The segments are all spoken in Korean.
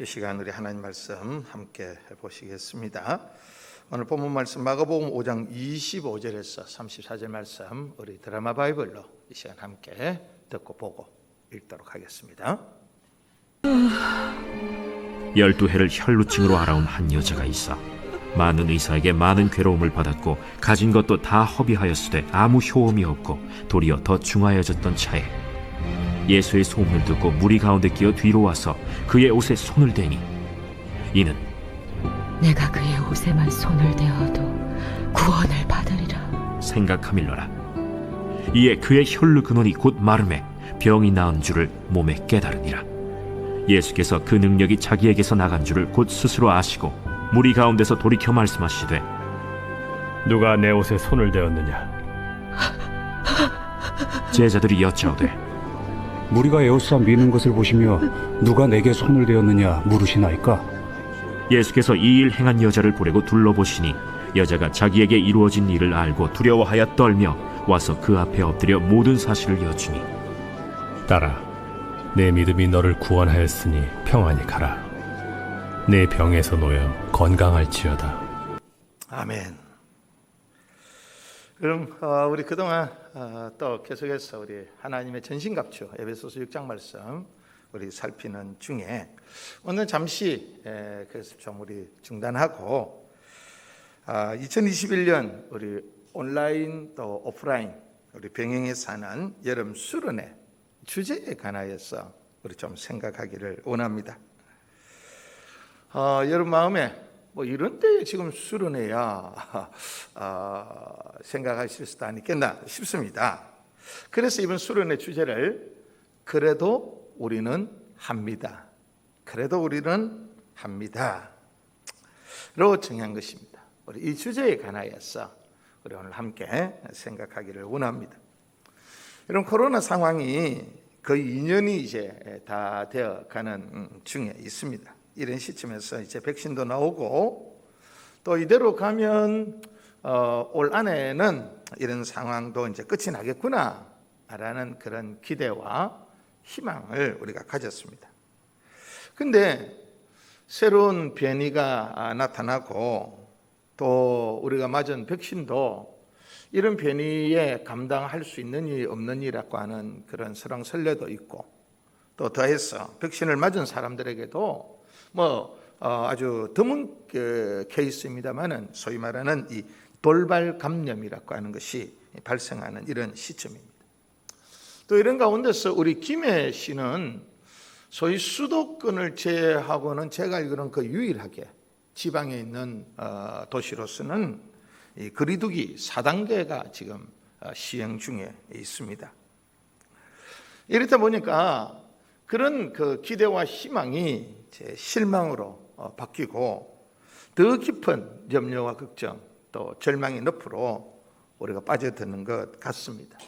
이 시간 우리 하나님 말씀 함께 보시겠습니다. 오늘 본문 말씀 마가복음 5장 25절에서 34절 말씀 우리 드라마 바이블로 이 시간 함께 듣고 보고 읽도록 하겠습니다. 12해를 혈루증으로 앓아온 한 여자가 있어 많은 의사에게 많은 괴로움을 받았고 가진 것도 다 허비하였으되 아무 효험이 없고 도리어 더 중하여졌던 차에 예수의 소문을 듣고 무리 가운데 끼어 뒤로 와서 그의 옷에 손을 대니 이는 내가 그의 옷에만 손을 대어도 구원을 받으리라 생각함일러라. 이에 그의 혈루 근원이 곧 마름에 병이 나은 줄을 몸에 깨달으니라. 예수께서 그 능력이 자기에게서 나간 줄을 곧 스스로 아시고 무리 가운데서 돌이켜 말씀하시되 누가 내 옷에 손을 대었느냐? 제자들이 여짜오되 무리가 에워싸 미는 것을 보시며 누가 내게 손을 대었느냐 물으시나이까? 예수께서 이 일 행한 여자를 보려고 둘러보시니 여자가 자기에게 이루어진 일을 알고 두려워하여 떨며 와서 그 앞에 엎드려 모든 사실을 여쭈니 딸아, 내 믿음이 너를 구원하였으니 평안히 가라. 내 병에서 놓여 건강할지어다. 아멘. 그럼 우리 그동안 또 계속해서 우리 하나님의 전신갑주 에베소서 6장 말씀 우리 살피는 중에 오늘 잠시 그래서 좀 우리 중단하고 2021년 우리 온라인 또 오프라인 우리 병행해 사는 여름 수련회 주제에 관하여서 우리 좀 생각하기를 원합니다. 여러분 마음에 뭐 이런 때에 지금 수련회야 생각하실 수도 아니겠나 싶습니다. 그래서 이번 수련회 주제를 그래도 우리는 합니다. 그래도 우리는 합니다. 로 정한 것입니다. 우리 이 주제에 관하여서 우리 오늘 함께 생각하기를 원합니다. 이런 코로나 상황이 거의 2년이 이제 다 되어 가는 중에 있습니다. 이런 시점에서 이제 백신도 나오고 또 이대로 가면 올 안에는 이런 상황도 이제 끝이 나겠구나라는 그런 기대와 희망을 우리가 가졌습니다. 근데 새로운 변이가 나타나고 또 우리가 맞은 백신도 이런 변이에 감당할 수 있느니 없느니라고 하는 그런 설왕설래도 있고 또 더해서 백신을 맞은 사람들에게도 아주 드문 케이스입니다만은 소위 말하는 이 돌발 감염이라고 하는 것이 발생하는 이런 시점입니다. 또 이런 가운데서 우리 김해 씨는 소위 수도권을 제외하고는 제가 알기로는 그 유일하게 지방에 있는 도시로서는 이 거리두기 4단계가 지금 시행 중에 있습니다. 이렇다 보니까 그런 그 기대와 희망이 제 실망으로 바뀌고 더 깊은 염려와 걱정 또 절망의 늪으로 우리가 빠져드는 것 같습니다.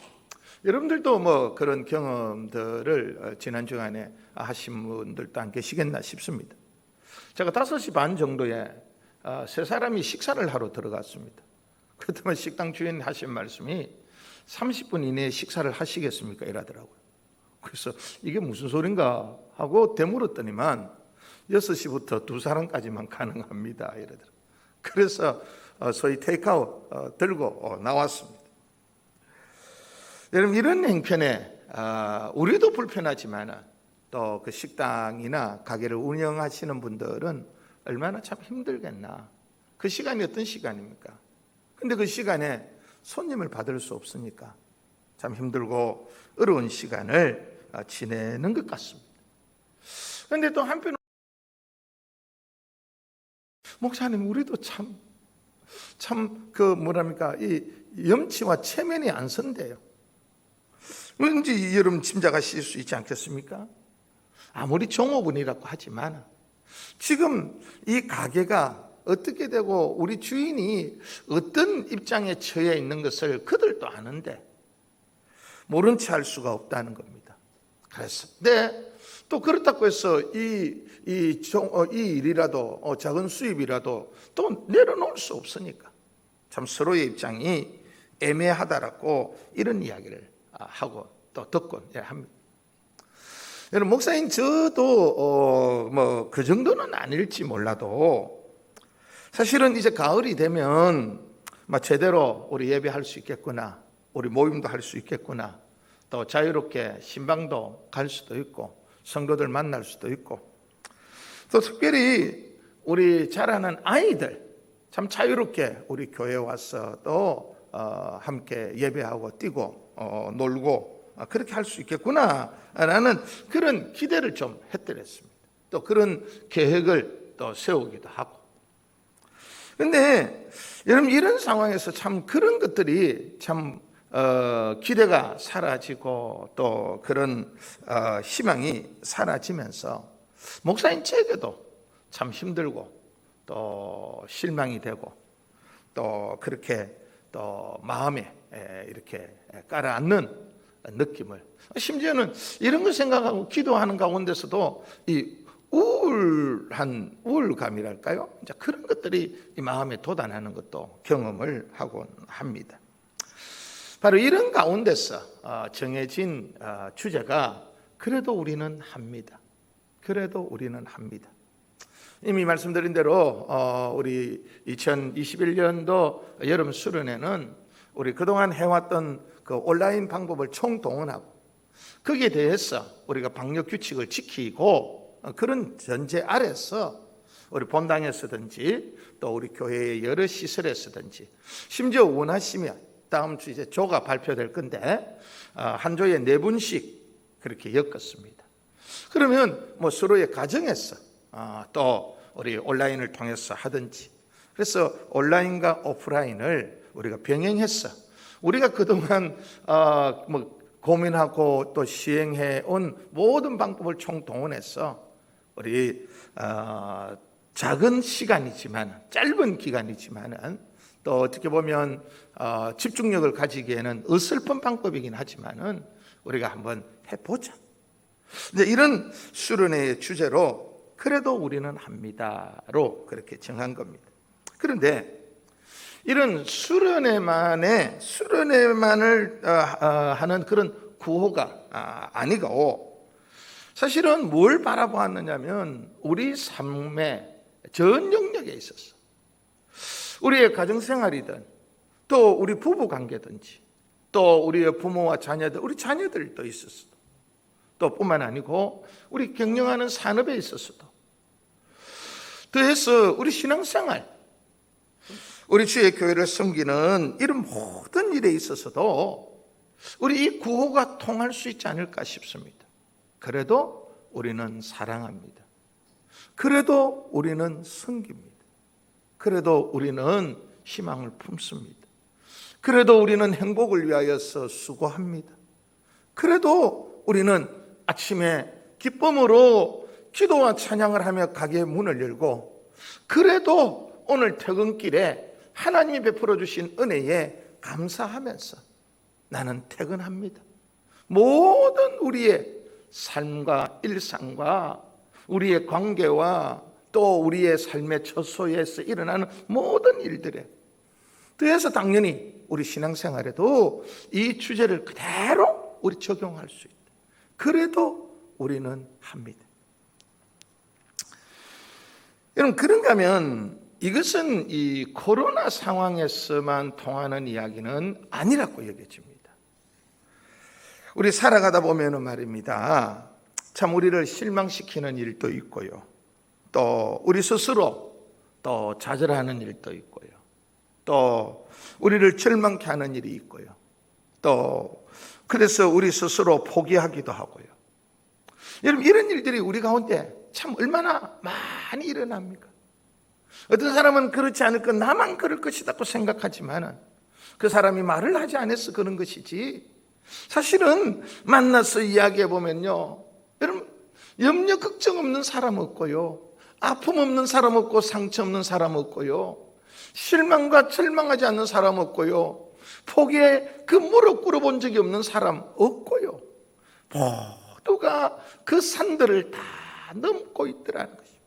여러분들도 뭐 그런 경험들을 지난 주간에 하신 분들도 안 계시겠나 싶습니다. 제가 5시 반 정도에 세 사람이 식사를 하러 들어갔습니다. 그렇다면 식당 주인 하신 말씀이 30분 이내에 식사를 하시겠습니까? 이러더라고요. 그래서 이게 무슨 소린가 하고 되물었더니만 6시부터 2사람까지만 가능합니다. 이러더라고요. 그래서 소위 테이크아웃 들고 나왔습니다. 여러분 이런 행편에 우리도 불편하지만 또 그 식당이나 가게를 운영하시는 분들은 얼마나 참 힘들겠나. 그 시간이 어떤 시간입니까? 근데 그 시간에 손님을 받을 수 없으니까 참 힘들고 어려운 시간을 지내는 것 같습니다. 그런데 또 한편 목사님 우리도 참 이 염치와 체면이 안 선대요. 왠지 여러분 짐작하실 수 있지 않겠습니까? 아무리 종업원이라고 하지만 지금 이 가게가 어떻게 되고 우리 주인이 어떤 입장에 처해 있는 것을 그들도 아는데 모른 채 할 수가 없다는 겁니다. 그래서 또 그렇다고 해서 이 일이라도 작은 수입이라도 또 내려놓을 수 없으니까 참 서로의 입장이 애매하다라고 이런 이야기를 하고 또 듣곤 합니다. 여러분 목사님 저도 그 정도는 아닐지 몰라도 사실은 이제 가을이 되면 제대로 우리 예배할 수 있겠구나, 우리 모임도 할 수 있겠구나, 또 자유롭게 신방도 갈 수도 있고 성도들 만날 수도 있고, 또 특별히 우리 자라는 아이들 참 자유롭게 우리 교회에 와서 또 함께 예배하고 뛰고 놀고 그렇게 할 수 있겠구나라는 그런 기대를 좀 했더랬습니다. 또 그런 계획을 또 세우기도 하고. 그런데 여러분, 이런 상황에서 참 그런 것들이 참 기대가 사라지고 또 그런 희망이 사라지면서 목사인 저에게도 참 힘들고 또 실망이 되고 또 그렇게 또 마음에 이렇게 깔아앉는 느낌을, 심지어는 이런 걸 생각하고 기도하는 가운데서도 이 우울한 우울감이랄까요? 이제 그런 것들이 이 마음에 돋아나는 것도 경험을 하곤 합니다. 바로 이런 가운데서 정해진 주제가 그래도 우리는 합니다. 그래도 우리는 합니다. 이미 말씀드린 대로 우리 2021년도 여름 수련회는 우리 그동안 해왔던 그 온라인 방법을 총동원하고 거기에 대해서 우리가 방역 규칙을 지키고 그런 전제 아래서 우리 본당에서든지 또 우리 교회의 여러 시설에서든지, 심지어 원하시면 다음 주 이제 조가 발표될 건데 한 조에 4분씩 그렇게 엮었습니다. 그러면 서로의 가정에서 또 우리 온라인을 통해서 하든지, 그래서 온라인과 오프라인을 우리가 병행해서 우리가 그동안 고민하고 또 시행해 온 모든 방법을 총동원해서 우리 작은 시간이지만, 짧은 기간이지만은 또 어떻게 보면 집중력을 가지기에는 어설픈 방법이긴 하지만은 우리가 한번 해보자. 이제 이런 수련회의 주제로 그래도 우리는 합니다로 그렇게 정한 겁니다. 그런데 이런 수련회만을 하는 그런 구호가 아니고, 사실은 뭘 바라보았느냐면 우리 삶의 전 영역에 있어서 우리의 가정생활이든 또 우리 부부관계든지 또 우리의 부모와 자녀들, 우리 자녀들도 있었어도 또 뿐만 아니고 우리 경영하는 산업에 있어서도, 더해서 우리 신앙생활, 우리 주의 교회를 섬기는 이런 모든 일에 있어서도 우리 이 구호가 통할 수 있지 않을까 싶습니다. 그래도 우리는 사랑합니다. 그래도 우리는 섬깁니다. 그래도 우리는 희망을 품습니다. 그래도 우리는 행복을 위하여서 수고합니다. 그래도 우리는 아침에 기쁨으로 기도와 찬양을 하며 가게의 문을 열고, 그래도 오늘 퇴근길에 하나님이 베풀어 주신 은혜에 감사하면서 나는 퇴근합니다. 모든 우리의 삶과 일상과 우리의 관계와 또 우리의 삶의 처소에서 일어나는 모든 일들에 더해서 당연히 우리 신앙생활에도 이 주제를 그대로 우리 적용할 수 있다. 그래도 우리는 합니다. 여러분, 그런가 하면 이것은 이 코로나 상황에서만 통하는 이야기는 아니라고 여겨집니다. 우리 살아가다 보면은 말입니다, 참 우리를 실망시키는 일도 있고요, 또 우리 스스로 또 좌절하는 일도 있고요, 또 우리를 절망케 하는 일이 있고요, 또 그래서 우리 스스로 포기하기도 하고요. 여러분, 이런 일들이 우리 가운데 참 얼마나 많이 일어납니까? 어떤 사람은 그렇지 않을 것, 나만 그럴 것이라고 생각하지만 그 사람이 말을 하지 않아서 그런 것이지, 사실은 만나서 이야기해 보면요, 여러분, 염려 걱정 없는 사람 없고요, 아픔 없는 사람 없고 상처 없는 사람 없고요, 실망과 절망하지 않는 사람 없고요, 포기에 그 무릎 꿇어본 적이 없는 사람 없고요, 모두가 그 산들을 다 넘고 있더라는 것입니다.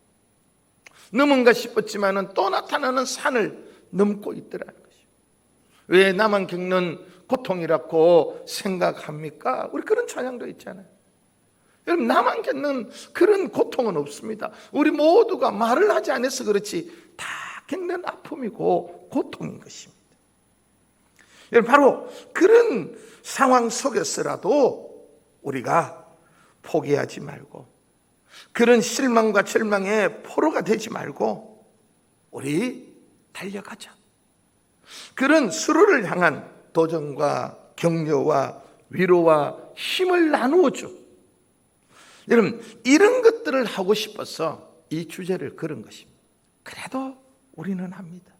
넘은가 싶었지만은 또 나타나는 산을 넘고 있더라는 것입니다. 왜 나만 겪는 고통이라고 생각합니까? 우리 그런 찬양도 있잖아요. 여러분, 나만 겪는 그런 고통은 없습니다. 우리 모두가 말을 하지 않아서 그렇지 다 겪는 아픔이고 고통인 것입니다. 여러분, 바로 그런 상황 속에서라도 우리가 포기하지 말고, 그런 실망과 절망의 포로가 되지 말고 우리 달려가자. 그런 서로를 향한 도전과 격려와 위로와 힘을 나누어줘. 여러분, 이런 것들을 하고 싶어서 이 주제를 걸은 것입니다. 그래도 우리는 합니다.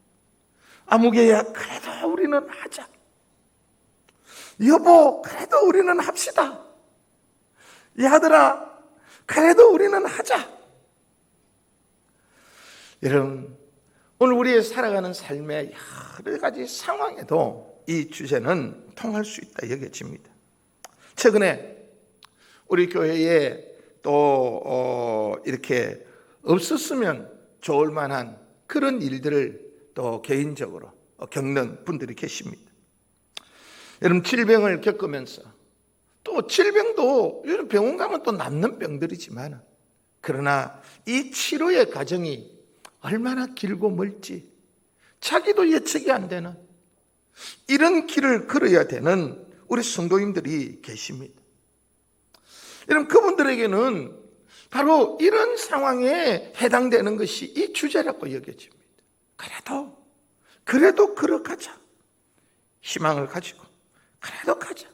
아무개야, 그래도 우리는 하자. 여보, 그래도 우리는 합시다. 야들아, 그래도 우리는 하자. 여러분, 오늘 우리의 살아가는 삶의 여러 가지 상황에도 이 주제는 통할 수 있다 여겨집니다. 최근에 우리 교회에 또 이렇게 없었으면 좋을 만한 그런 일들을 또 개인적으로 겪는 분들이 계십니다. 여러분, 질병을 겪으면서, 또 질병도 여러분 병원 가면 또 낫는 병들이지만, 그러나 이 치료의 과정이 얼마나 길고 멀지 자기도 예측이 안 되는 이런 길을 걸어야 되는 우리 성도님들이 계십니다. 여러분, 그분들에게는 바로 이런 상황에 해당되는 것이 이 주제라고 여겨집니다. 그래도 걸어가자. 희망을 가지고 그래도 가자.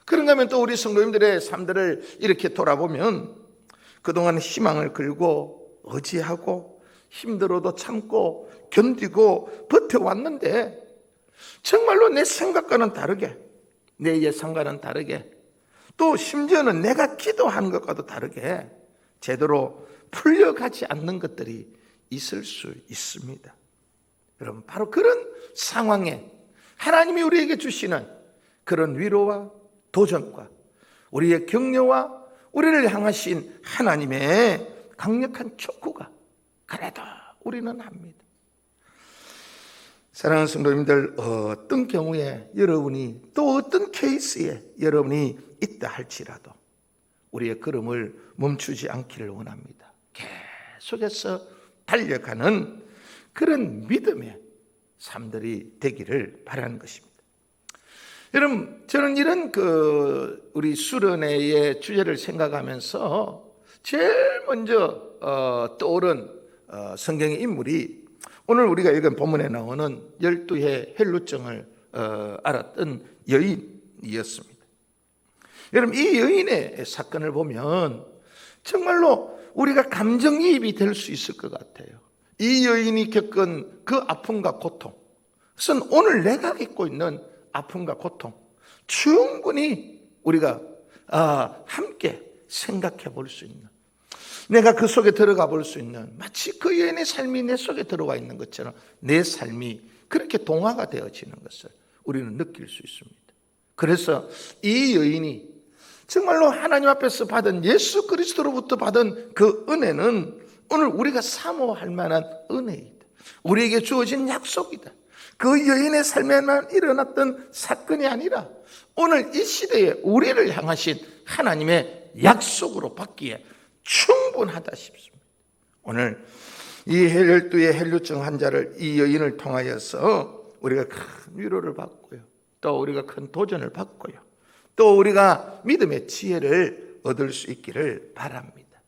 그런가 하면 또 우리 성도님들의 삶들을 이렇게 돌아보면 그동안 희망을 걸고 의지하고 힘들어도 참고 견디고 버텨왔는데, 정말로 내 생각과는 다르게, 내 예상과는 다르게, 또 심지어는 내가 기도하는 것과도 다르게 제대로 풀려가지 않는 것들이 있을 수 있습니다. 여러분, 바로 그런 상황에 하나님이 우리에게 주시는 그런 위로와 도전과 우리의 격려와 우리를 향하신 하나님의 강력한 촉구가 그래도 우리는 합니다. 사랑하는 성도님들, 어떤 경우에 여러분이, 또 어떤 케이스에 여러분이 있다 할지라도 우리의 걸음을 멈추지 않기를 원합니다. 계속해서 달려가는 그런 믿음의 삶들이 되기를 바라는 것입니다. 여러분, 저는 이런 우리 수련회의 주제를 생각하면서 제일 먼저 떠오른 성경의 인물이 오늘 우리가 읽은 본문에 나오는 12해 헬루증을 앓았던 여인이었습니다. 여러분, 이 여인의 사건을 보면 정말로 우리가 감정이입이 될 수 있을 것 같아요. 이 여인이 겪은 그 아픔과 고통, 그것은 오늘 내가 겪고 있는 아픔과 고통, 충분히 우리가 함께 생각해 볼 수 있는, 내가 그 속에 들어가 볼 수 있는, 마치 그 여인의 삶이 내 속에 들어와 있는 것처럼 내 삶이 그렇게 동화가 되어지는 것을 우리는 느낄 수 있습니다. 그래서 이 여인이 정말로 하나님 앞에서 받은, 예수 그리스도로부터 받은 그 은혜는 오늘 우리가 사모할 만한 은혜이다. 우리에게 주어진 약속이다. 그 여인의 삶에만 일어났던 사건이 아니라 오늘 이 시대에 우리를 향하신 하나님의 약속으로 받기에 충분하다 싶습니다. 오늘 이 12의 헬루증 환자를, 이 여인을 통하여서 우리가 큰 위로를 받고요, 또 우리가 큰 도전을 받고요, 또 우리가 믿음의 지혜를 얻을 수 있기를 바랍니다.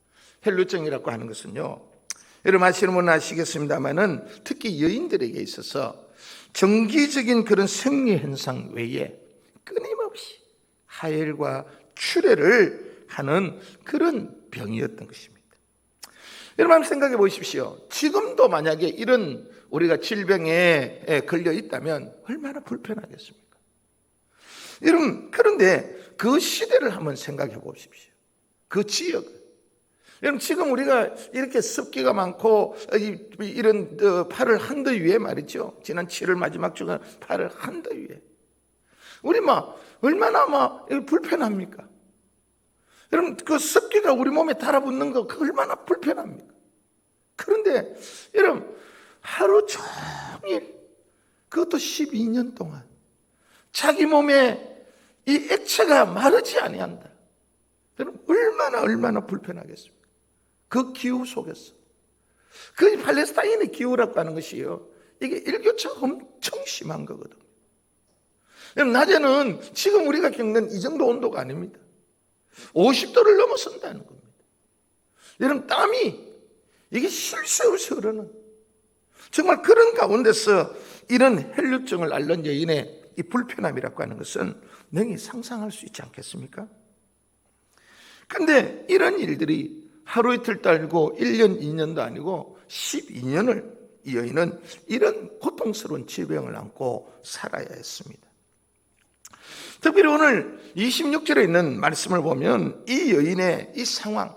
헬루증이라고 하는 것은요, 여러분 아시는 분은 아시겠습니다만은 특히 여인들에게 있어서 정기적인 그런 생리 현상 외에 끊임없이 하혈과 출혈을 하는 그런 병이었던 것입니다. 여러분 한번 생각해 보십시오. 지금도 만약에 이런 우리가 질병에 걸려 있다면 얼마나 불편하겠습니까? 여러분, 그런데 그 시대를 한번 생각해 보십시오. 그 지역을. 여러분, 지금 우리가 이렇게 습기가 많고 이런 팔을 한더 위에 말이죠. 지난 7월 마지막 주간 팔을 한더 위에. 우리 얼마나 불편합니까? 여러분, 그 습기가 우리 몸에 달아붙는 거 얼마나 불편합니까? 그런데 여러분, 하루 종일, 그것도 12년 동안 자기 몸에 이 액체가 마르지 아니한다. 여러분 얼마나 불편하겠습니까? 그 기후 속에서 그 팔레스타인의 기후라고 하는 것이요, 이게 일교차가 엄청 심한 거거든요. 여러분 낮에는 지금 우리가 겪는 이 정도 온도가 아닙니다. 50도를 넘어선다는 겁니다. 여러분 땀이 이게 쉴 새 없이 흐르는, 정말 그런 가운데서 이런 혈류증을 앓는 여인의 이 불편함이라고 하는 것은 능히 상상할 수 있지 않겠습니까? 그런데 이런 일들이 하루 이틀도 아니고 1년, 2년도 아니고 12년을 이 여인은 이런 고통스러운 질병을 안고 살아야 했습니다. 특별히 오늘 26절에 있는 말씀을 보면 이 여인의 이 상황,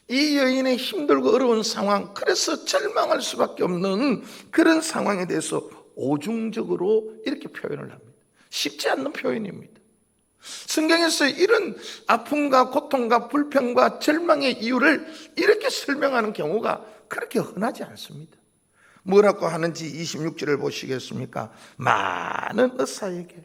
이 여인의 힘들고 어려운 상황, 그래서 절망할 수밖에 없는 그런 상황에 대해서 오중적으로 이렇게 표현을 합니다. 쉽지 않는 표현입니다. 성경에서 이런 아픔과 고통과 불평과 절망의 이유를 이렇게 설명하는 경우가 그렇게 흔하지 않습니다. 뭐라고 하는지 26절을 보시겠습니까? 많은 의사에게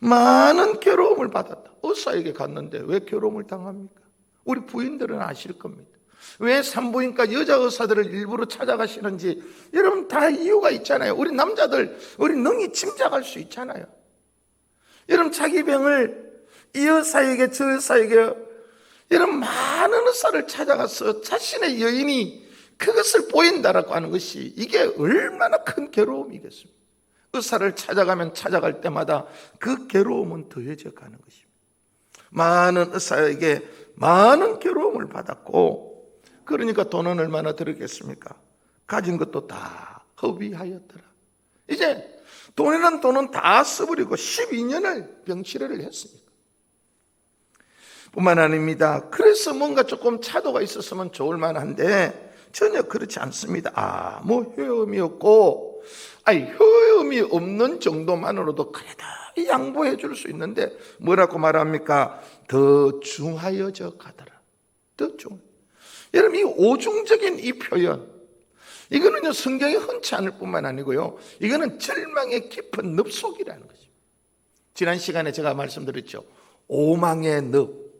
많은 괴로움을 받았다. 의사에게 갔는데 왜 괴로움을 당합니까? 우리 부인들은 아실 겁니다. 왜 산부인과 여자 의사들을 일부러 찾아가시는지 여러분 다 이유가 있잖아요. 우리 남자들 우리 능히 짐작할 수 있잖아요. 여러분 자기 병을 이 의사에게 저 의사에게 여러분 많은 의사를 찾아가서 자신의 여인이 그것을 보인다라고 하는 것이 이게 얼마나 큰 괴로움이겠습니까? 의사를 찾아가면 찾아갈 때마다 그 괴로움은 더해져 가는 것입니다. 많은 의사에게 많은 괴로움을 받았고, 그러니까 돈은 얼마나 들었겠습니까? 가진 것도 다 허비하였더라. 이제 돈이란 돈은 다 써버리고 12년을 병치레를 했습니다. 뿐만 아닙니다. 그래서 뭔가 조금 차도가 있었으면 좋을 만한데 전혀 그렇지 않습니다. 아무 효험이 없고, 효험이 없는 정도만으로도 그래도 양보해 줄 수 있는데 뭐라고 말합니까? 더 중하여져 가더라. 더 중. 여러분 이 오중적인 이 표현, 이거는요 성경에 흔치 않을 뿐만 아니고요, 이거는 절망의 깊은 늪속이라는 것입니다. 지난 시간에 제가 말씀드렸죠. 오망의 늪.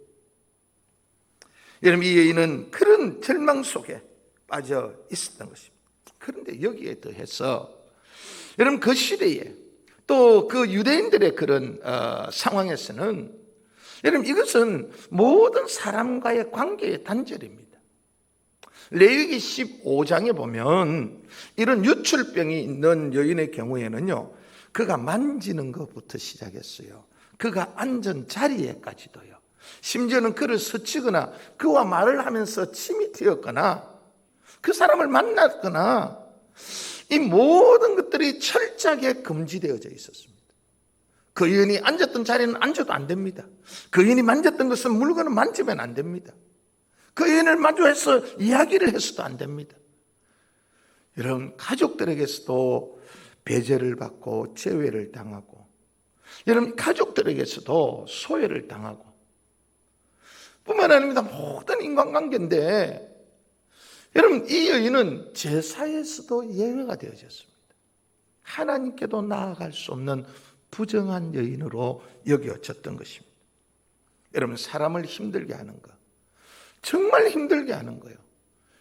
여러분 이 여인은 그런 절망 속에 빠져 있었던 것입니다. 그런데 여기에 더해서 여러분 그 시대에 또 그 유대인들의 그런 상황에서는 여러분 이것은 모든 사람과의 관계의 단절입니다. 레위기 15장에 보면 이런 유출병이 있는 여인의 경우에는요, 그가 만지는 것부터 시작했어요. 그가 앉은 자리에까지도요. 심지어는 그를 스치거나 그와 말을 하면서 침이 튀었거나 그 사람을 만났거나 이 모든 것들이 철저하게 금지되어져 있었습니다. 그 여인이 앉았던 자리는 앉아도 안 됩니다. 그 여인이 만졌던 것은 물건을 만지면 안 됩니다. 그 여인을 마주해서 이야기를 해서도 안 됩니다. 여러분 가족들에게서도 배제를 받고 제외를 당하고, 여러분 가족들에게서도 소외를 당하고, 뿐만 아닙니다. 모든 인간관계인데 여러분 이 여인은 제사에서도 예외가 되어졌습니다. 하나님께도 나아갈 수 없는 부정한 여인으로 여겨졌던 것입니다. 여러분 사람을 힘들게 하는 것, 정말 힘들게 하는 거예요.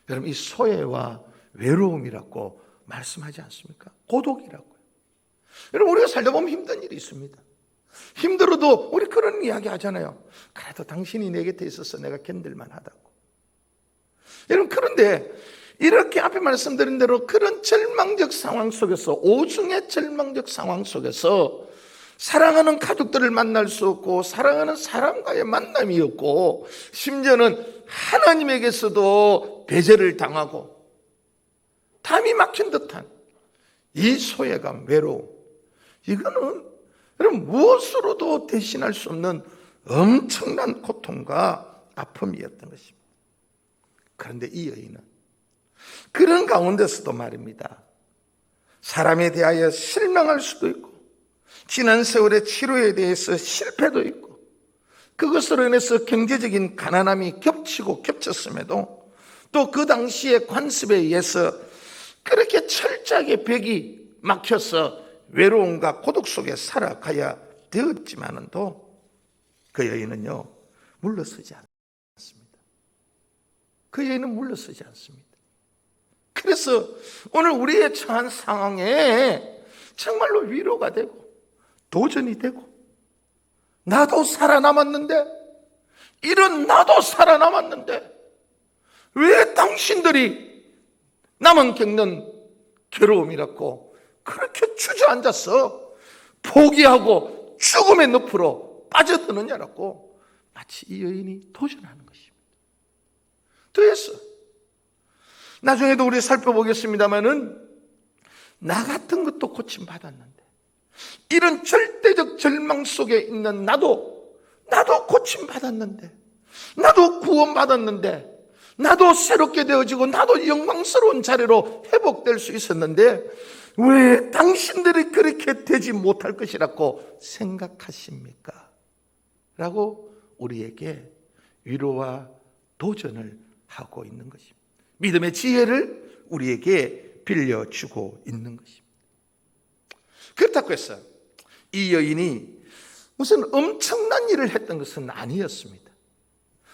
여러분 이 소외와 외로움이라고 말씀하지 않습니까? 고독이라고요. 여러분 우리가 살다 보면 힘든 일이 있습니다. 힘들어도 우리 그런 이야기 하잖아요. 그래도 당신이 내 곁에 있어서 내가 견딜만 하다고. 여러분 그런데 이렇게 앞에 말씀드린 대로 그런 절망적 상황 속에서, 오중의 절망적 상황 속에서 사랑하는 가족들을 만날 수 없고, 사랑하는 사람과의 만남이 없고, 심지어는 하나님에게서도 배제를 당하고 담이 막힌 듯한 이 소외감, 외로움, 이거는 여러분 무엇으로도 대신할 수 없는 엄청난 고통과 아픔이었던 것입니다. 그런데 이 여인은 그런 가운데서도 말입니다, 사람에 대하여 실망할 수도 있고, 지난 세월의 치료에 대해서 실패도 있고, 그것으로 인해서 경제적인 가난함이 겹치고 겹쳤음에도 또 그 당시의 관습에 의해서 그렇게 철저하게 벽이 막혀서 외로움과 고독 속에 살아가야 되었지만은 또 그 여인은요 물러서지 않습니다. 그 여인은 물러서지 않습니다. 그래서 오늘 우리의 처한 상황에 정말로 위로가 되고 도전이 되고, 나도 살아남았는데, 이런 나도 살아남았는데 왜 당신들이 나만 겪는 괴로움이라고 그렇게 주저앉아서 포기하고 죽음의 늪으로 빠져드느냐라고 마치 이 여인이 도전하는 것입니다. 더해서 나중에도 우리 살펴보겠습니다마는 나 같은 것도 고침받았는데, 이런 절대적 절망 속에 있는 나도 고침받았는데, 나도 구원받았는데, 나도 새롭게 되어지고 나도 영광스러운 자리로 회복될 수 있었는데 왜 당신들이 그렇게 되지 못할 것이라고 생각하십니까? 라고 우리에게 위로와 도전을 하고 있는 것입니다. 믿음의 지혜를 우리에게 빌려주고 있는 것입니다. 그렇다고 해서 이 여인이 무슨 엄청난 일을 했던 것은 아니었습니다.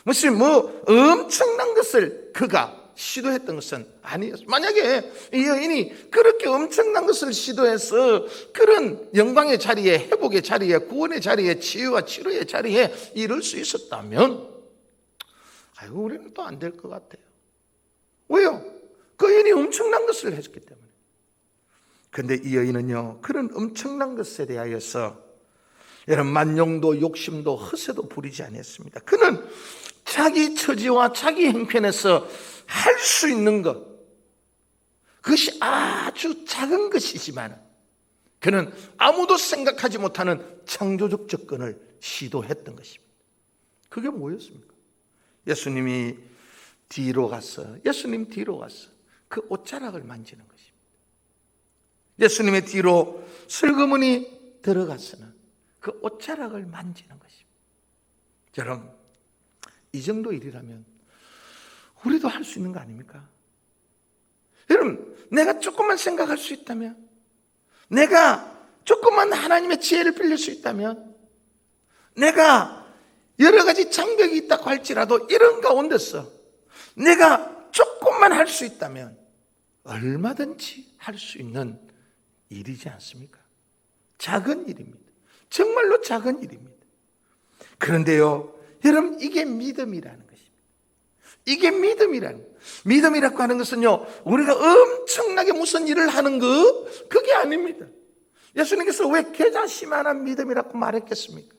무슨 엄청난 것을 그가 시도했던 것은 아니었습니다. 만약에 이 여인이 그렇게 엄청난 것을 시도해서 그런 영광의 자리에, 회복의 자리에, 구원의 자리에, 치유와 치료의 자리에 이룰 수 있었다면 우리는 또 안 될 것 같아요. 왜요? 그 여인이 엄청난 것을 했기 때문에. 그런데 이 여인은요, 그런 엄청난 것에 대하여서 여러분 만용도 욕심도 허세도 부리지 않았습니다. 그는 자기 처지와 자기 형편에서 할 수 있는 것, 그것이 아주 작은 것이지만 그는 아무도 생각하지 못하는 창조적 접근을 시도했던 것입니다. 그게 뭐였습니까? 예수님 뒤로 가서 그 옷자락을 만지는 것입니다. 예수님의 뒤로 슬그머니 들어가서는 그 옷자락을 만지는 것입니다. 여러분, 이 정도 일이라면 우리도 할 수 있는 거 아닙니까? 여러분, 내가 조금만 생각할 수 있다면, 내가 조금만 하나님의 지혜를 빌릴 수 있다면, 내가 여러 가지 장벽이 있다고 할지라도 이런 가운데서 내가 조금만 할 수 있다면 얼마든지 할 수 있는 일이지 않습니까? 작은 일입니다. 정말로 작은 일입니다. 그런데요, 여러분, 이게 믿음이라는 것입니다. 이게 믿음이라고 하는 것은요, 우리가 엄청나게 무슨 일을 하는 그게 아닙니다. 예수님께서 왜 겨자씨만한 믿음이라고 말했겠습니까?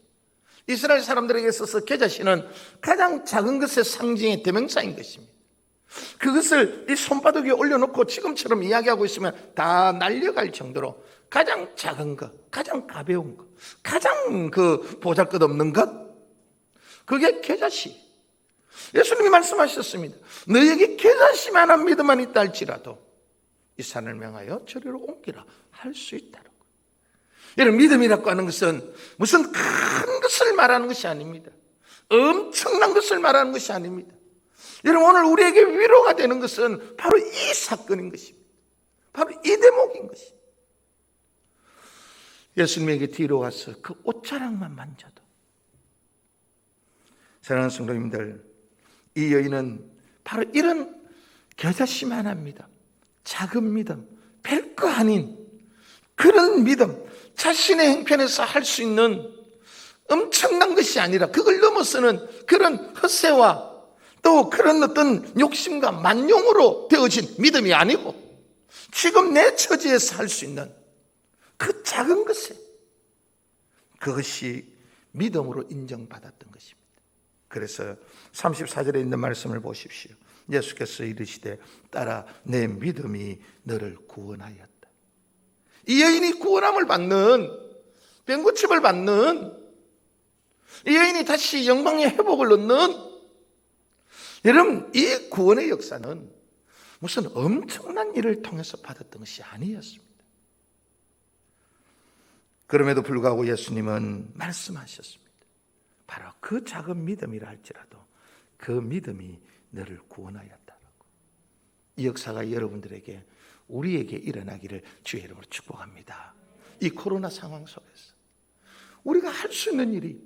이스라엘 사람들에게 있어서 겨자씨는 가장 작은 것의 상징의 대명사인 것입니다. 그것을 이 손바닥 위에 올려놓고 지금처럼 이야기하고 있으면 다 날려갈 정도로 가장 작은 것, 가장 가벼운 것, 가장 보잘것없는 것, 그게 겨자씨. 예수님이 말씀하셨습니다. 너에게 겨자씨만한 믿음만 있다 할지라도 이 산을 명하여 저리로 옮기라 할 수 있다고. 여러분, 믿음이라고 하는 것은 무슨 큰 것을 말하는 것이 아닙니다. 엄청난 것을 말하는 것이 아닙니다. 여러분, 오늘 우리에게 위로가 되는 것은 바로 이 사건인 것입니다. 바로 이 대목인 것입니다. 예수님에게 뒤로 가서 그 옷자락만 만져도. 사랑하는 성도님들, 이 여인은 바로 이런 겨자씨만한 믿음, 작은 믿음, 별거 아닌 그런 믿음, 자신의 형편에서 할 수 있는 엄청난 것이 아니라 그걸 넘어서는 그런 허세와 또 그런 어떤 욕심과 만용으로 되어진 믿음이 아니고 지금 내 처지에서 할 수 있는 그 작은 것에, 그것이 믿음으로 인정받았던 것입니다. 그래서 34절에 있는 말씀을 보십시오. 예수께서 이르시되 따라 내 믿음이 너를 구원하였다. 이 여인이 구원함을 받는, 병고침을 받는, 이 여인이 다시 영광의 회복을 얻는, 여러분, 이 구원의 역사는 무슨 엄청난 일을 통해서 받았던 것이 아니었습니다. 그럼에도 불구하고 예수님은 말씀하셨습니다. 바로 그 작은 믿음이라 할지라도 그 믿음이 너를 구원하였다라고. 이 역사가 여러분들에게, 우리에게 일어나기를 주의 이름으로 축복합니다. 이 코로나 상황 속에서 우리가 할 수 있는 일이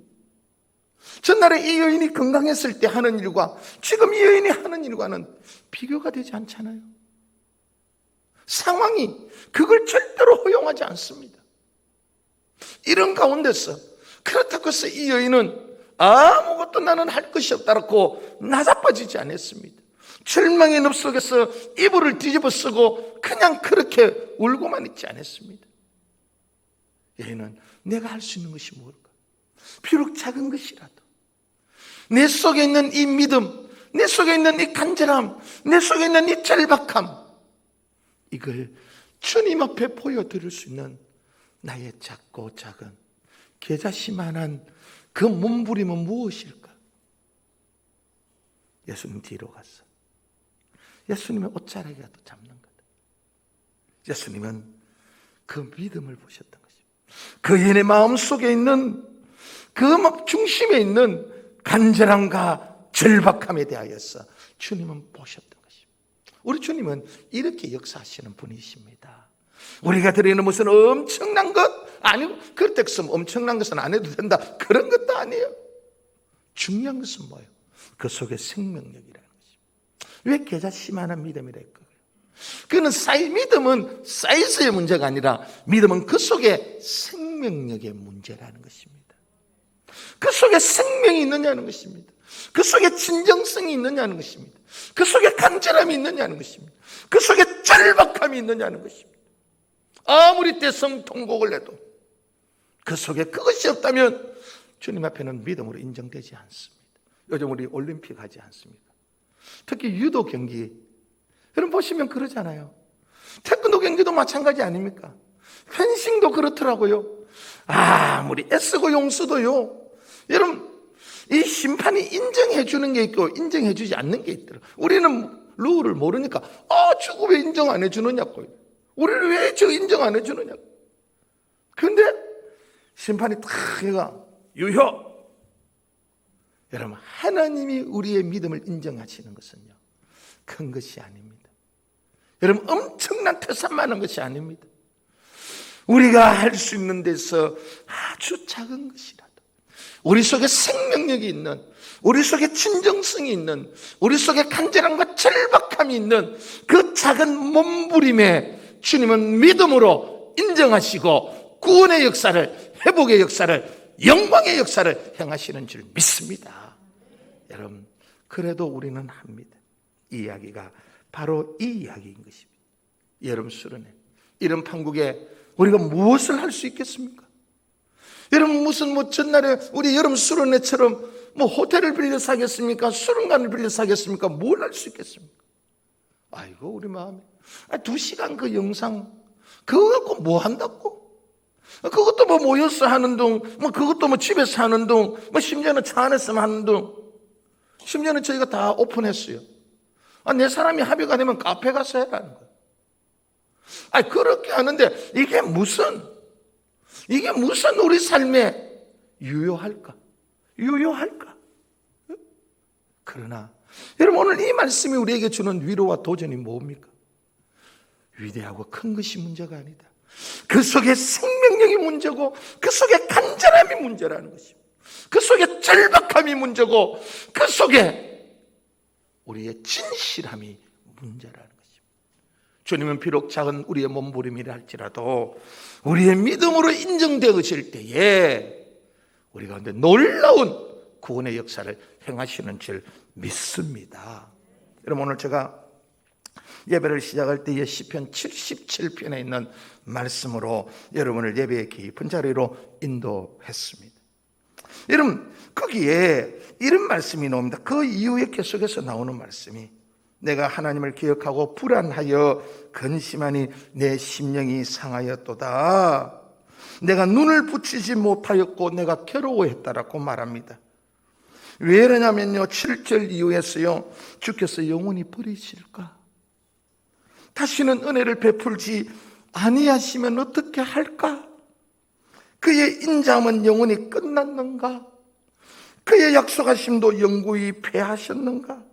전날에 이 여인이 건강했을 때 하는 일과 지금 이 여인이 하는 일과는 비교가 되지 않잖아요. 상황이 그걸 절대로 허용하지 않습니다. 이런 가운데서 그렇다고 해서 이 여인은 아무것도 나는 할 것이 없다고 나자빠지지 않았습니다. 절망의 늪 속에서 이불을 뒤집어 쓰고 그냥 그렇게 울고만 있지 않았습니다. 여인은 내가 할 수 있는 것이 뭘까? 비록 작은 것이라도 내 속에 있는 이 믿음, 내 속에 있는 이 간절함, 내 속에 있는 이 절박함, 이걸 주님 앞에 보여드릴 수 있는 나의 작고 작은 계자씨만한 그 몸부림은 무엇일까? 예수님 뒤로 갔어. 예수님의 옷자락이라도 잡는 거다. 예수님은 그 믿음을 보셨던 것입니다. 그 여인의 마음속에 있는 그 중심에 있는 간절함과 절박함에 대하여서 주님은 보셨던 것입니다. 우리 주님은 이렇게 역사하시는 분이십니다. 우리가 드리는 무슨 엄청난 것 아니고, 그럴 때 엄청난 것은 안 해도 된다, 그런 것도 아니에요. 중요한 것은 뭐예요? 그 속에 생명력이라는 것입니다. 왜 계자씨만한 믿음이라 했거든요. 그는 믿음은 사이즈의 문제가 아니라 믿음은 그 속에 생명력의 문제라는 것입니다. 그 속에 생명이 있느냐는 것입니다. 그 속에 진정성이 있느냐는 것입니다. 그 속에 간절함이 있느냐는 것입니다. 그 속에 절박함이 있느냐는 것입니다. 아무리 대성통곡을 해도 그 속에 그것이 없다면 주님 앞에는 믿음으로 인정되지 않습니다. 요즘 우리 올림픽 하지 않습니까? 특히 유도 경기, 여러분 보시면 그러잖아요. 태권도 경기도 마찬가지 아닙니까? 펜싱도 그렇더라고요. 아무리 애쓰고 용서도요, 여러분 이 심판이 인정해 주는 게 있고 인정해 주지 않는 게 있더라고요. 우리는 룰을 모르니까 저거 왜 인정 안 해주느냐고요. 우리는 왜 저 인정 안 해주느냐고. 그런데 심판이 탁 해가 유효. 여러분, 하나님이 우리의 믿음을 인정하시는 것은요, 큰 것이 아닙니다. 여러분, 엄청난 태산 많은 것이 아닙니다. 우리가 할 수 있는 데서 아주 작은 것이라도 우리 속에 생명력이 있는, 우리 속에 진정성이 있는, 우리 속에 간절함과 절박함이 있는 그 작은 몸부림에 주님은 믿음으로 인정하시고 구원의 역사를, 회복의 역사를, 영광의 역사를 행하시는 줄 믿습니다. 여러분, 그래도 우리는 합니다. 이 이야기가 바로 이 이야기인 것입니다. 여름 수련회, 이런 판국에 우리가 무엇을 할 수 있겠습니까? 여러분, 무슨 전날에 우리 여름 수련회처럼 호텔을 빌려서 하겠습니까? 수련관을 빌려서 하겠습니까? 뭘 할 수 있겠습니까? 아이고, 우리 마음에 2시간 그 영상 그거 갖고 뭐 한다고? 그것도 모여서 하는 둥, 그것도 집에서 하는 둥, 심지어는 차 안에서 하는 둥, 심지어는 저희가 다 오픈했어요. 내 사람이 합의가 되면 카페 가서 해라는 거예요. 그렇게 하는데 이게 무슨 우리 삶에 유효할까? 그러나 여러분, 오늘 이 말씀이 우리에게 주는 위로와 도전이 뭡니까? 위대하고 큰 것이 문제가 아니다. 그 속에 생명력이 문제고 그 속에 간절함이 문제라는 것입니다. 그 속에 절박함이 문제고 그 속에 우리의 진실함이 문제라는 것입니다. 주님은 비록 작은 우리의 몸부림이라 할지라도 우리의 믿음으로 인정되어질 때에 우리 가운데 놀라운 구원의 역사를 행하시는 줄 믿습니다. 여러분, 오늘 제가 예배를 시작할 때에 시편 77편에 있는 말씀으로 여러분을 예배의 깊은 자리로 인도했습니다. 여러분, 거기에 이런 말씀이 나옵니다. 그 이후에 계속해서 나오는 말씀이, 내가 하나님을 기억하고 불안하여 근심하니 내 심령이 상하였도다. 내가 눈을 붙이지 못하였고 내가 괴로워했다라고 말합니다. 왜 그러냐면요, 7절 이후에서요, 주께서 영원히 버리실까? 다시는 은혜를 베풀지 아니하시면 어떻게 할까? 그의 인자함은 영원히 끝났는가? 그의 약속하심도 영구히 패하셨는가?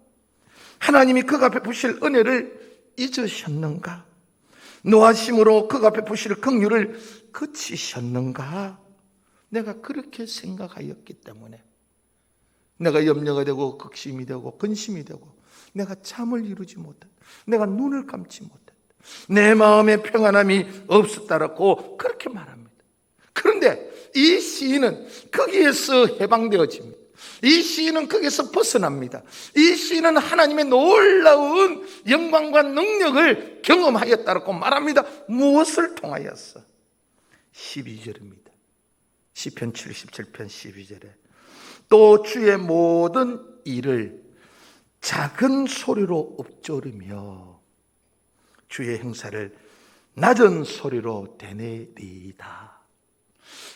하나님이 그가 베푸실 은혜를 잊으셨는가? 노하심으로 그가 베푸실 긍휼을 그치셨는가? 내가 그렇게 생각하였기 때문에 내가 염려가 되고 극심이 되고 근심이 되고 내가 잠을 이루지 못했다. 내가 눈을 감지 못했다. 내 마음에 평안함이 없었다라고 그렇게 말합니다. 그런데 이 시인은 거기에서 해방되어집니다. 이 시인은 거기서 벗어납니다. 이 시인은 하나님의 놀라운 영광과 능력을 경험하였다고 말합니다. 무엇을 통하였어? 12절입니다. 시편 77편 12절에 또 주의 모든 일을 작은 소리로 읊조르며 주의 행사를 낮은 소리로 되뇌리이다.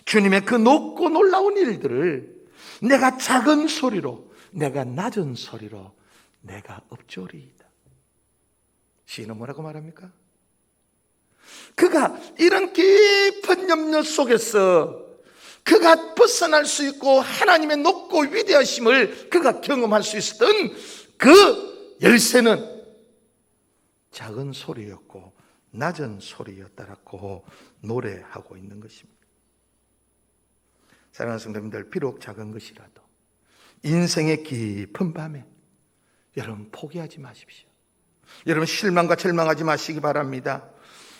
주님의 그 높고 놀라운 일들을 내가 작은 소리로, 내가 낮은 소리로 내가 읊조리이다. 시인은 뭐라고 말합니까? 그가 이런 깊은 염려 속에서 그가 벗어날 수 있고 하나님의 높고 위대하심을 그가 경험할 수 있었던 그 열쇠는 작은 소리였고 낮은 소리였다라고 노래하고 있는 것입니다. 사랑하는 성도님들, 비록 작은 것이라도 인생의 깊은 밤에 여러분 포기하지 마십시오. 여러분 실망과 절망하지 마시기 바랍니다.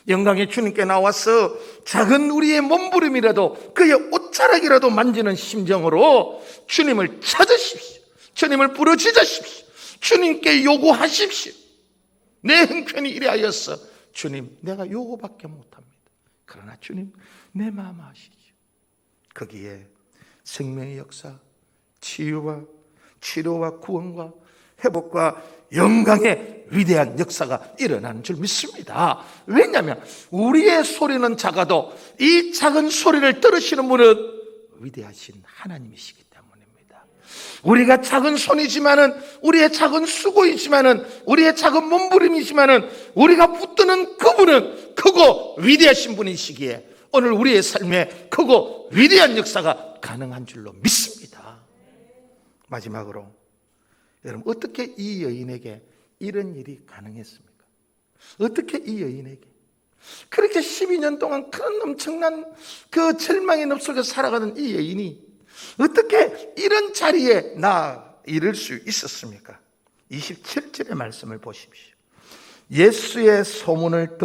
영광의 주님께 나와서 작은 우리의 몸부림이라도 그의 옷자락이라도 만지는 심정으로 주님을 찾으십시오. 주님을 부르짖으십시오. 주님께 요구하십시오. 내 형편이 이래하였어. 주님, 내가 요구밖에 못합니다. 그러나 주님, 내 마음 아시죠. 거기에 생명의 역사, 치유와 치료와 구원과 회복과 영광의 위대한 역사가 일어나는 줄 믿습니다. 왜냐하면 우리의 소리는 작아도 이 작은 소리를 들으시는 분은 위대하신 하나님이시기 때문입니다. 우리가 작은 손이지만은, 우리의 작은 수고이지만은, 우리의 작은 몸부림이지만은 우리가 붙드는 그분은 크고 위대하신 분이시기에 오늘 우리의 삶에 크고 위대한 역사가 가능한 줄로 믿습니다. 마지막으로 여러분, 어떻게 이 여인에게 이런 일이 가능했습니까? 어떻게 이 여인에게 그렇게 12년 동안 그런 엄청난 그 절망의 늪 속에 살아가는 이 여인이 어떻게 이런 자리에 이를 수 있었습니까? 27절의 말씀을 보십시오. 예수의 소문을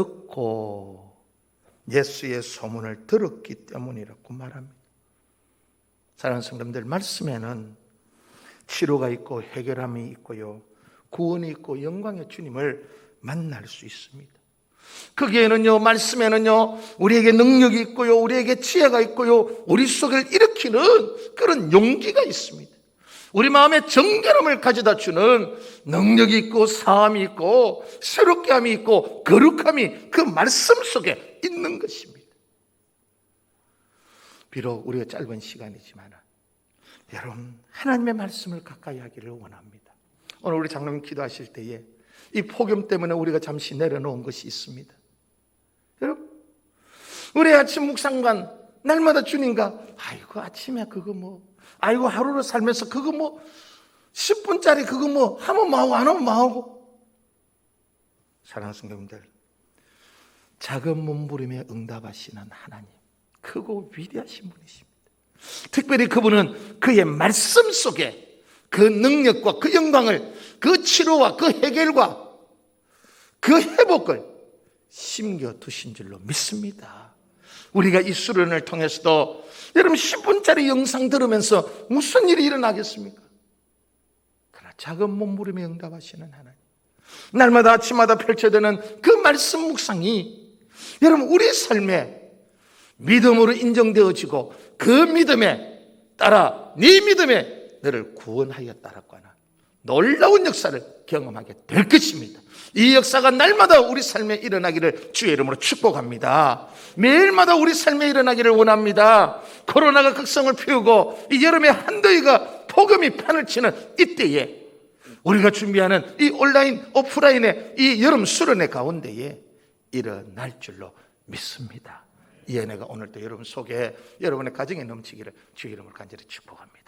들었기 때문이라고 말합니다. 사랑하는 성도님들, 말씀에는 치료가 있고 해결함이 있고요, 구원이 있고 영광의 주님을 만날 수 있습니다. 거기에는요, 말씀에는요, 우리에게 능력이 있고요, 우리에게 지혜가 있고요, 우리 속을 일으키는 그런 용기가 있습니다. 우리 마음에 정결함을 가져다 주는 능력이 있고 사함이 있고 새롭게 함이 있고 거룩함이 그 말씀 속에 있는 것입니다. 비록 우리가 짧은 시간이지만 여러분, 하나님의 말씀을 가까이 하기를 원합니다. 오늘 우리 장로님 기도하실 때에 이 폭염 때문에 우리가 잠시 내려놓은 것이 있습니다. 여러분, 우리 아침 묵상관 날마다 주님과 아이고 아침에 그거 아이고 하루를 살면서 그거 10분짜리 그거 하면 뭐하고 안 하면 뭐하고. 사랑하는 성도님들, 작은 몸부림에 응답하시는 하나님, 크고 위대하신 분이십니다. 특별히 그분은 그의 말씀 속에 그 능력과 그 영광을, 그 치료와 그 해결과 그 회복을 심겨두신 줄로 믿습니다. 우리가 이 수련을 통해서도 여러분 10분짜리 영상 들으면서 무슨 일이 일어나겠습니까? 그러나 작은 몸부림에 응답하시는 하나님, 날마다 아침마다 펼쳐지는 그 말씀 묵상이 여러분 우리 삶에 믿음으로 인정되어지고 그 믿음에 따라 네 믿음에 너를 구원하였다라고 하는 놀라운 역사를 경험하게 될 것입니다. 이 역사가 날마다 우리 삶에 일어나기를 주의 이름으로 축복합니다. 매일마다 우리 삶에 일어나기를 원합니다. 코로나가 극성을 피우고 이 여름에 한더위가 폭염이 판을 치는 이때에 우리가 준비하는 이 온라인 오프라인의 이 여름 수련회 가운데에 일어날 줄로 믿습니다. 이 은혜가 오늘도 여러분 속에, 여러분의 가정에 넘치기를 주의 이름으로 간절히 축복합니다.